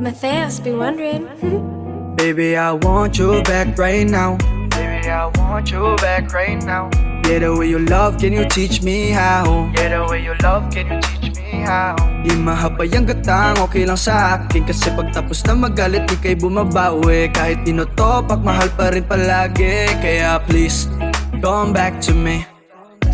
Matthias be wondering. Baby, I want you back right now. Baby, I want you back right now. Yeah, the way you love, can you teach me how? Yeah, the way you love, can you teach me how? Di mahabay ang gatang, okay lang sa akin. Kasi pagtapos na magalit, di kay bumabawi. Kahit tinotopak, mahal pa rin palagi. Kaya please, come back to me.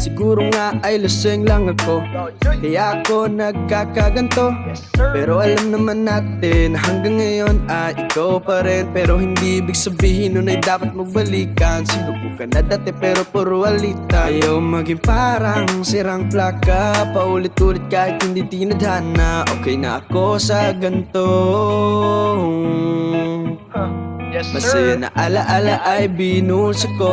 Siguro nga ay lasing lang ako, kaya ako nagkakaganto. Pero alam naman natin hanggang ngayon ay ikaw pa rin. Pero hindi ibig sabihin nun ay dapat magbalikan. Sinubukan na dati pero puro alita. Ayaw maging parang sirang plaka, paulit-ulit kahit hindi tinadhana. Okay na ako sa ganto. Masaya na alaala ay binulsa ko.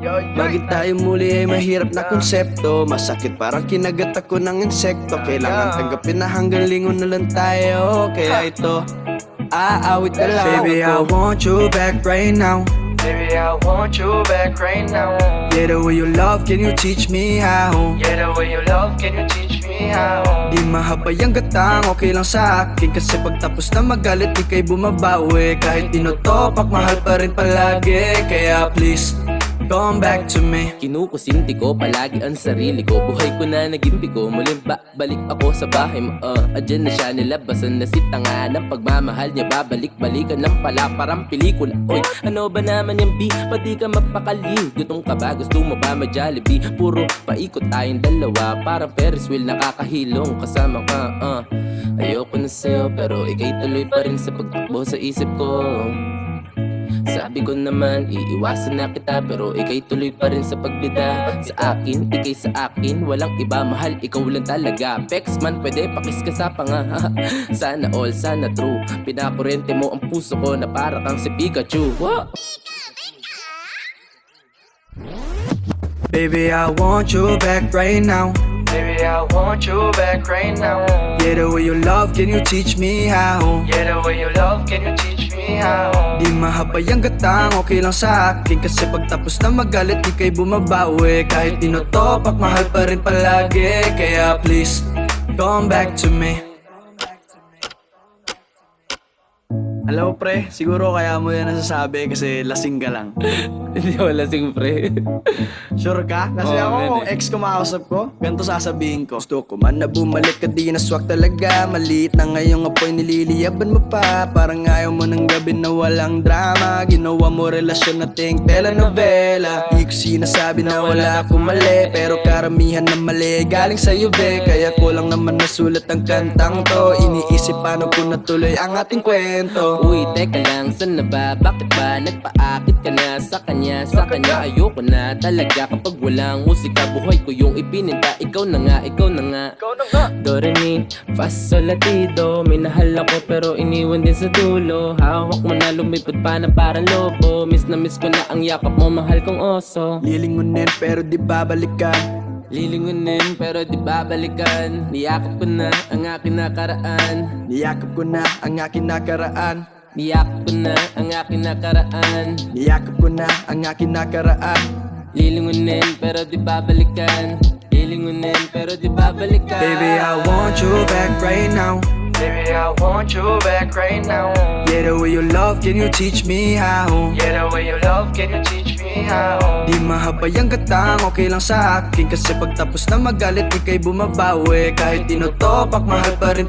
Maging tayo muli ay mahirap na konsepto. Masakit parang kinagat ako ng insekto. Kailangan tanggapin na hanggang lingon na lang tayo. Kaya ito, aawit na lang. Baby, I want you back right now. Baby, I want you back right now. Yeah, the way you love, can you teach me how? Yeah, the way you love, can you teach me how? Di mahabay ang gatang, okay lang sa akin. Kasi pagtapos na magalit, di kay bumabawi. Kahit tinotopak, mahal pa rin palagi. Kaya please, come back to me. Kinukusinti ko palagi ang sarili ko. Buhay ko na naging bigo. Muling balik ako sa bahay mo. Adyan na siya, nilabasan na si tanga. Ng pagmamahal niya, babalik-balikan lang pala. Parang pelikula. Oy, ano ba naman yung B? Pati ka mapakali. Gutom ka ba? Gusto mo ba ma-Jollibee? Puro paikot tayong dalawa. Parang Ferris wheel nakakahilong. Kasama ka, ayoko na sa'yo, pero ikay tuloy pa rin sa pagtakbo sa isip ko. Sabi ko naman, iiwasan na kita, pero ikay tuloy pa rin sa pagbida. Sa akin, ikay sa akin, walang iba, mahal, ikaw lang talaga. Pex man, pwede pakis ka sa panga. Sana all, sana true. Pinakurente mo ang puso ko na para kang si Pikachu. Baby, I want you back right now. Baby, I want you back right now. Yeah, the way you love, can you teach me how? Yeah, the way you love, can you teach me how? Di mahabay ang gatang, okay lang sa akin. Kasi pagtapos na magalit, di kay bumabawi. Kahit tinotopak, mahal pa rin palagi. Kaya please, come back to me. Alam mo pre, siguro kaya mo yan nasasabi kasi lasing ka lang. Hindi ako lasing, pre. Sure ka? Kasi ako kung ex kumakausap ko, ganito sasabihin ko. Gusto ko man na bumalik ka, di na swak talaga. Maliit na ngayong apoy, nililiyaban mo pa. Parang ayaw mo ng gabi na walang drama. Ginawa mo relasyon na ting telenovela. Di ko sinasabi na wala akong mali, pero karamihan na mali galing sa'yo be. Kaya ko lang naman nasulat ang kantang to. Iniisip paano ko natuloy ang ating kwento. Uy, teka lang, saan na ba? Bakit ba nagpaakit ka na sa kanya? Sa kanya ayoko na talaga. Kapag walang musika, buhay ko yung ipininta. Ikaw na nga, ikaw na nga. Do, re, mi, fa, sol, la, ti, do. Minahal ako pero iniwan din sa dulo. Hawak mo na lumipad pa na parang lobo. Miss na miss ko na ang yakap mo, mahal kong oso. Lilingunin pero di babalikan. Lilingunin pero di babalikan. Niyakap ko na ang aking nakaraan. Niyakap ko na ang aking nakaraan. Niyakap ko na ang aking nakaraan. Niyakap ko na ang aking nakaraan. Lilingunin pero di babalikan. Lilingunin pero di babalikan. Baby, I want you back right now. Baby, I want you back right now. Yeah, the way you love, can you teach me how? Yeah, the way you love, can you teach me how? Di mahabay ang gatang, okay lang sa akin. Kasi pagtapos na magalit, di kay bumabawi. Kahit tinotopak, mahal pa rin